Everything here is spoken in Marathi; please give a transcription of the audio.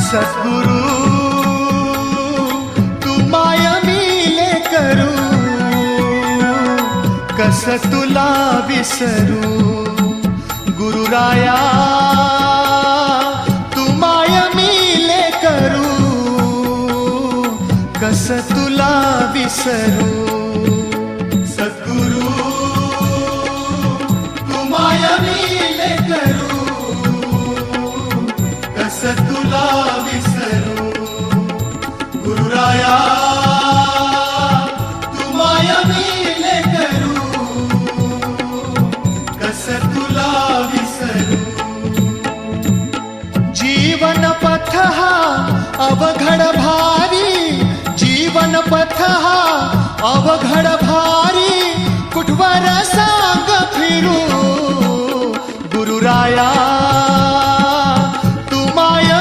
सद्गुरु तू माया मिले करू, कस तुला विसरू. गुरुराया तू माया मिले करू, कस तुला विसरू. सद्गुरु तू माया मिले करू, कस तुला विसरू. गुरुराया तू माया मिले करू, कस तुला विसरू. जीवन पथ हा अवघड भारी, जीवन पथ हा अवघड भारी, कुठवर सांग फिरू. गुरुराया